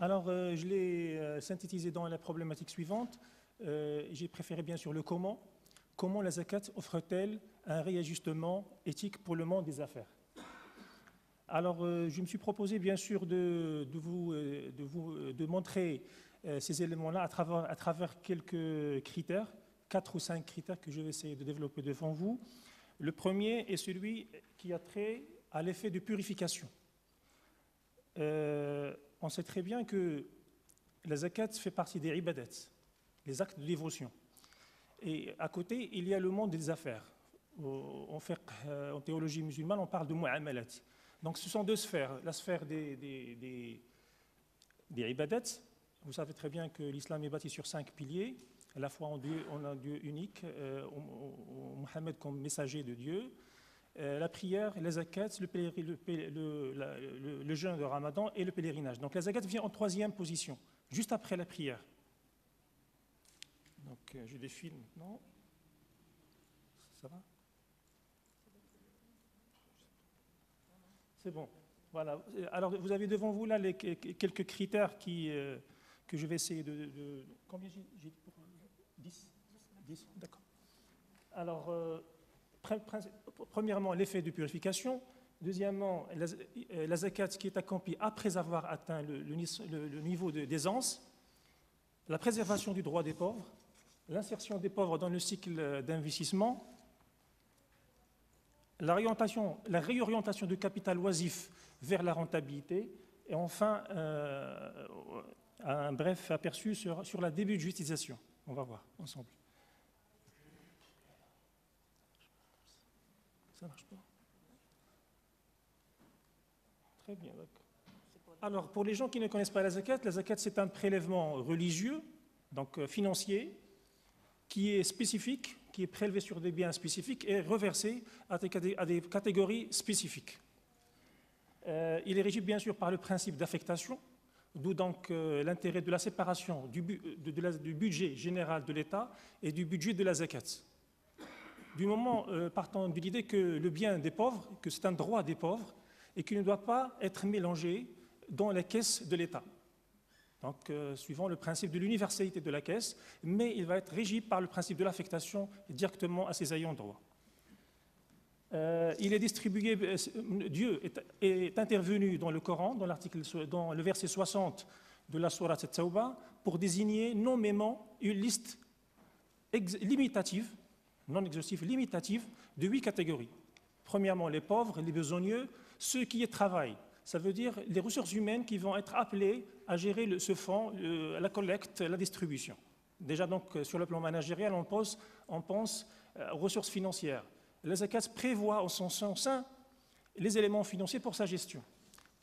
Alors, je l'ai synthétisé dans la problématique suivante. J'ai préféré bien sûr le comment. Comment la zakat offre-t-elle un réajustement éthique pour le monde des affaires? Alors, je me suis proposé bien sûr de montrer ces éléments-là à travers quelques critères, 4 ou 5 critères que je vais essayer de développer devant vous. Le premier est celui qui a trait à l'effet de purification. On sait très bien que la zakat fait partie des ibadat, les actes de dévotion. Et à côté, il y a le monde des affaires. En théologie musulmane, on parle de mu'amalat. Donc ce sont 2 sphères. La sphère des ibadat. Vous savez très bien que l'islam est bâti sur 5 piliers. À la fois en un Dieu unique, Mohammed comme messager de Dieu, la prière, la zakat, le jeûne de Ramadan et le pèlerinage. Donc la zakat vient en 3e position, juste après la prière. Donc je défile maintenant. Ça va? C'est bon. Voilà. Alors vous avez devant vous là quelques critères que je vais essayer de... Combien j'ai dit pour 10? 10, d'accord. Alors, premièrement, l'effet de purification. Deuxièmement, la zakat qui est accomplie après avoir atteint le niveau d'aisance. La préservation du droit des pauvres. L'insertion des pauvres dans le cycle d'investissement. La réorientation du capital oisif vers la rentabilité. Et enfin, un bref aperçu sur la débudgétisation. On va voir ensemble. Ça marche pas? Très bien, d'accord. Alors, pour les gens qui ne connaissent pas la zakat c'est un prélèvement religieux, donc financier, qui est spécifique, qui est prélevé sur des biens spécifiques et reversé à des catégories spécifiques. Il est régi bien sûr par le principe d'affectation, d'où donc l'intérêt de la séparation du budget général de l'État et du budget de la zakat. Du moment partant de l'idée que le bien des pauvres, que c'est un droit des pauvres et qu'il ne doit pas être mélangé dans la caisse de l'État. Donc, suivant le principe de l'universalité de la caisse, mais il va être régi par le principe de l'affectation directement à ses ayants droit. Il est distribué, Dieu est intervenu dans le Coran, dans le verset 60 de la sourate At-Tawbah, pour désigner nommément une liste limitative, non exhaustive, limitative, de 8 catégories. Premièrement, les pauvres, les besogneux, ceux qui y travaillent. Ça veut dire les ressources humaines qui vont être appelées à gérer ce fonds, la collecte, la distribution. Déjà, donc, sur le plan managérial, on pense aux ressources financières. La zakat prévoit en son sein les éléments financiers pour sa gestion.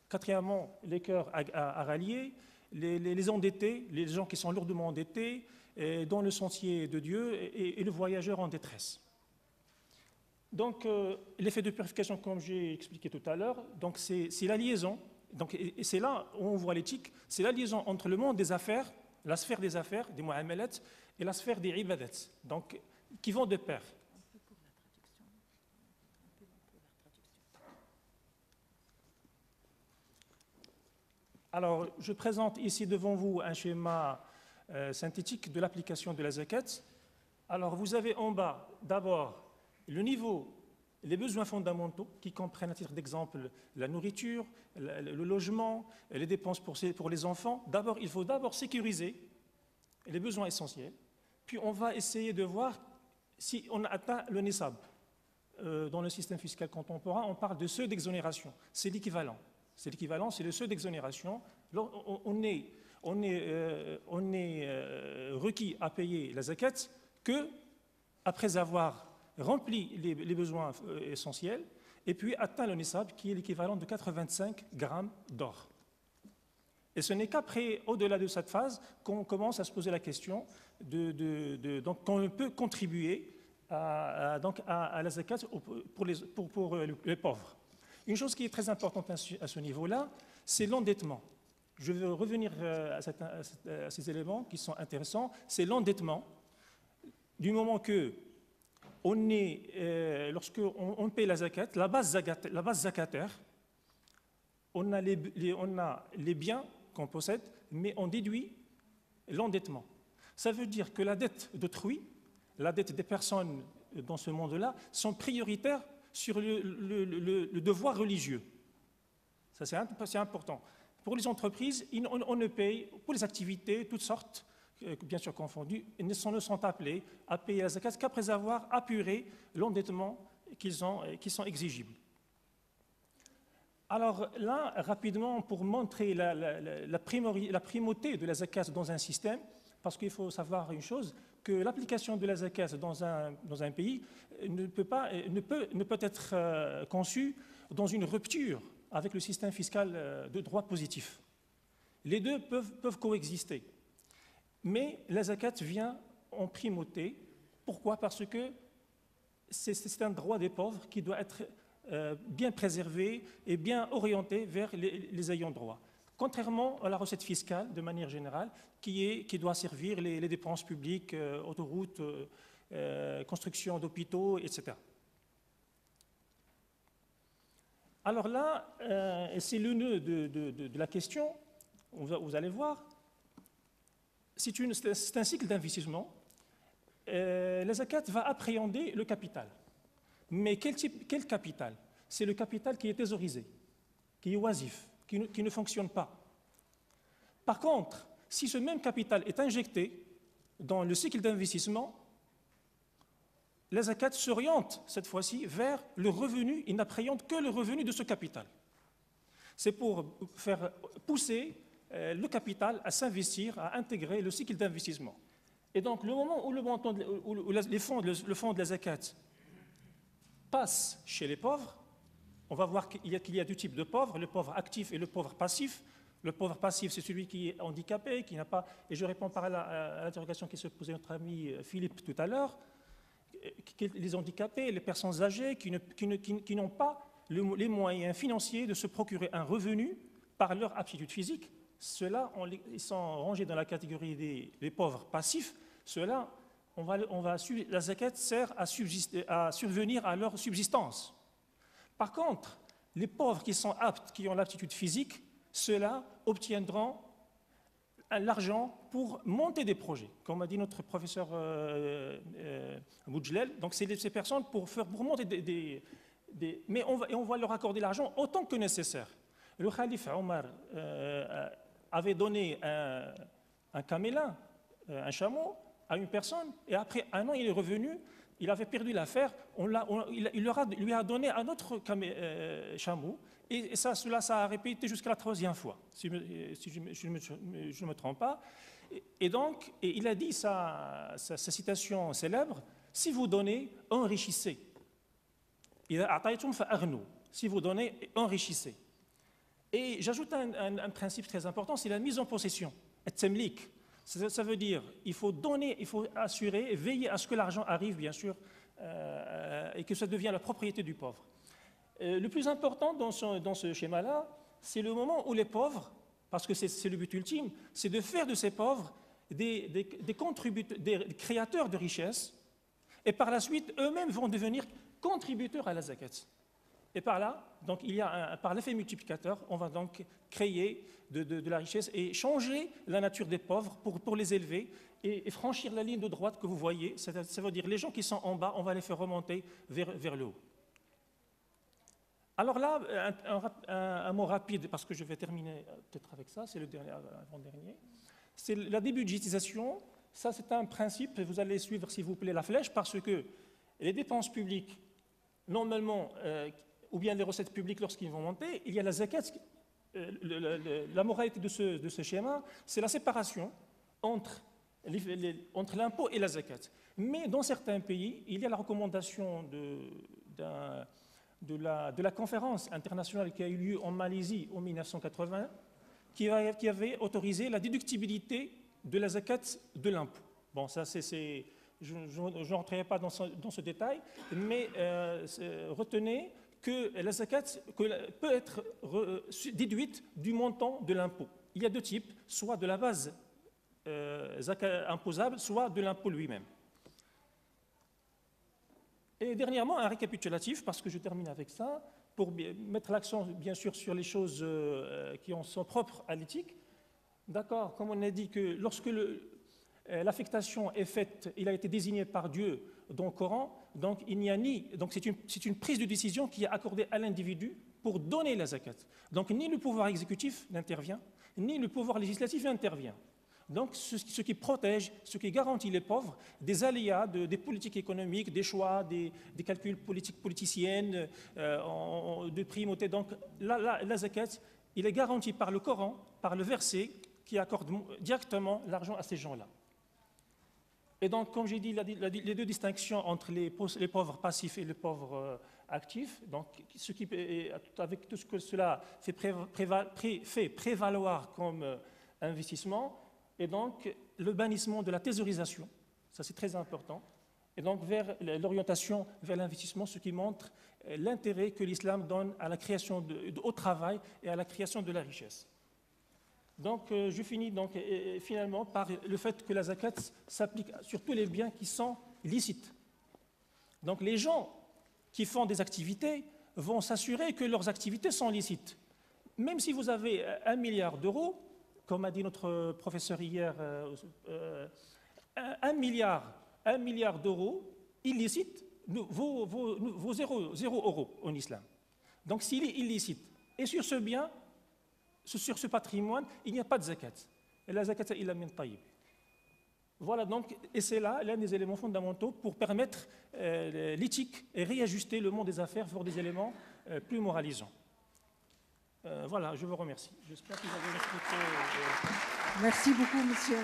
Quatrièmement, les cœurs à rallier, les endettés, les gens qui sont lourdement endettés, dans le sentier de Dieu et le voyageur en détresse. Donc, l'effet de purification, comme j'ai expliqué tout à l'heure, donc c'est la liaison, et c'est là où on voit l'éthique, c'est la liaison entre le monde des affaires, la sphère des affaires, des mu'amalat, et la sphère des ibadat, donc qui vont de pair. Alors, je présente ici devant vous un schéma synthétique de l'application de la zakat. Alors, vous avez en bas, d'abord, le niveau, les besoins fondamentaux qui comprennent, à titre d'exemple, la nourriture, le logement, les dépenses pour les enfants. D'abord, il faut sécuriser les besoins essentiels. Puis, on va essayer de voir si on a atteint le nisab. Dans le système fiscal contemporain, on parle de seuil d'exonération. C'est l'équivalent. C'est le seuil d'exonération. On est requis à payer la zakat que après avoir rempli les besoins essentiels et puis atteint le nisab qui est l'équivalent de 85 grammes d'or. Et ce n'est qu'après, au-delà de cette phase, qu'on commence à se poser la question donc qu'on peut contribuer à la zakat pour les pauvres. Une chose qui est très importante à ce niveau-là, c'est l'endettement. Je veux revenir à ces éléments qui sont intéressants. C'est l'endettement. Du moment que lorsqu'on paie la zakat, la base zakataire, on a les biens qu'on possède, mais on déduit l'endettement. Ça veut dire que la dette d'autrui, la dette des personnes dans ce monde-là, sont prioritaires sur le devoir religieux. Ça, c'est important. Pour les entreprises, on ne paye, pour les activités, toutes sortes, bien sûr confondues, ne sont appelés à payer la zakat qu'après avoir apuré l'endettement qui sont exigibles. Alors là, rapidement, pour montrer la primauté de la zakat dans un système, parce qu'il faut savoir une chose, que l'application de la zakat dans un pays ne peut être conçue dans une rupture avec le système fiscal de droit positif. Les deux peuvent coexister. Mais la zakat vient en primauté. Pourquoi? Parce que c'est un droit des pauvres qui doit être bien préservé et bien orienté vers les ayants droit. Contrairement à la recette fiscale, de manière générale, qui doit servir les dépenses publiques, autoroutes, construction d'hôpitaux, etc. Alors là, c'est le nœud de la question, vous allez voir, c'est un cycle d'investissement. La zakat va appréhender le capital. Mais quel capital? C'est le capital qui est thésaurisé, qui est oisif, qui ne fonctionne pas. Par contre, si ce même capital est injecté dans le cycle d'investissement, la zakat s'oriente cette fois-ci vers le revenu, il n'appréhende que le revenu de ce capital. C'est pour faire pousser le capital à s'investir, à intégrer le cycle d'investissement. Et donc, le moment où le fonds de la zakat passe chez les pauvres, on va voir qu'il y a deux types de pauvres, le pauvre actif et le pauvre passif. Le pauvre passif, c'est celui qui est handicapé, qui n'a pas... Et je réponds par là à l'interrogation qui se posait notre ami Philippe tout à l'heure. Les handicapés, les personnes âgées qui n'ont pas les moyens financiers de se procurer un revenu par leur aptitude physique, ceux-là, ils sont rangés dans la catégorie des pauvres passifs. Ceux-là, la zakat sert à subvenir à leur subsistance. Par contre, les pauvres qui sont aptes, qui ont l'aptitude physique, ceux-là obtiendront l'argent pour monter des projets, comme a dit notre professeur Boudjelel. Donc, c'est ces personnes pour monter mais on va leur accorder l'argent autant que nécessaire. Le calife Omar avait donné un camélin, un chameau, à une personne, et après un an, il est revenu, il avait perdu l'affaire, il lui a donné un autre chameau, et cela a répété jusqu'à la troisième fois, si je ne me trompe pas. Et donc, il a dit sa citation célèbre, « Si vous donnez, enrichissez. Si vous donnez, enrichissez. » Et j'ajoute un principe très important, c'est la mise en possession, at-tamlik. Ça veut dire il faut donner, il faut assurer, veiller à ce que l'argent arrive, bien sûr, et que ça devienne la propriété du pauvre. Le plus important dans ce schéma-là, c'est le moment où les pauvres, parce que c'est le but ultime, c'est de faire de ces pauvres des créateurs de richesses, et par la suite, eux-mêmes vont devenir contributeurs à la zakat. Et par là, donc, par l'effet multiplicateur, on va donc créer de la richesse et changer la nature des pauvres pour les élever et franchir la ligne de droite que vous voyez. Ça veut dire les gens qui sont en bas, on va les faire remonter vers le haut. Alors là, un mot rapide, parce que je vais terminer peut-être avec ça, c'est le dernier, avant-dernier. C'est la débudgétisation. Ça, c'est un principe, vous allez suivre, s'il vous plaît, la flèche, parce que les dépenses publiques, normalement, ou bien les recettes publiques lorsqu'ils vont monter, il y a la zakat. La moralité de ce schéma, c'est la séparation entre l'impôt et la zakat. Mais dans certains pays, il y a la recommandation de la conférence internationale qui a eu lieu en Malaisie en 1980, qui avait autorisé la déductibilité de la zakat de l'impôt. Bon, ça je ne rentrerai pas dans ce détail, mais retenez que la zakat peut être déduite du montant de l'impôt. Il y a deux types, soit de la base imposable, soit de l'impôt lui-même. Et dernièrement, un récapitulatif, parce que je termine avec ça, pour mettre l'accent bien sûr sur les choses qui sont propres à l'éthique. D'accord, comme on a dit que lorsque l'affectation est faite, il a été désigné par Dieu dans le Coran, donc il n'y a donc c'est une prise de décision qui est accordée à l'individu pour donner la zakat. Donc ni le pouvoir exécutif n'intervient, ni le pouvoir législatif n'intervient. Donc ce qui protège, ce qui garantit les pauvres des aléas des politiques économiques, des choix, des calculs politiciennes, de primauté. Donc la zakat, il est garanti par le Coran, par le verset qui accorde directement l'argent à ces gens-là. Et donc, comme j'ai dit, les deux distinctions entre les pauvres passifs et les pauvres actifs, donc avec tout ce que cela fait prévaloir comme investissement, et donc le bannissement de la thésaurisation, ça c'est très important, et donc vers l'orientation vers l'investissement, ce qui montre l'intérêt que l'islam donne à la création au travail et à la création de la richesse. Donc, je finis donc, finalement par le fait que la zakat s'applique sur tous les biens qui sont licites. Donc, les gens qui font des activités vont s'assurer que leurs activités sont licites. Même si vous avez 1 milliard d'euros, comme a dit notre professeur hier, 1 milliard d'euros illicites vaut 0 euros en islam. Donc, s'il est illicite, et sur ce bien, sur ce patrimoine, il n'y a pas de zakat. Et la zakat, il a min tayyib. Voilà donc, et c'est là l'un des éléments fondamentaux pour permettre l'éthique et réajuster le monde des affaires vers des éléments plus moralisants. Voilà, je vous remercie. J'espère que vous avez respecté. Merci beaucoup, monsieur.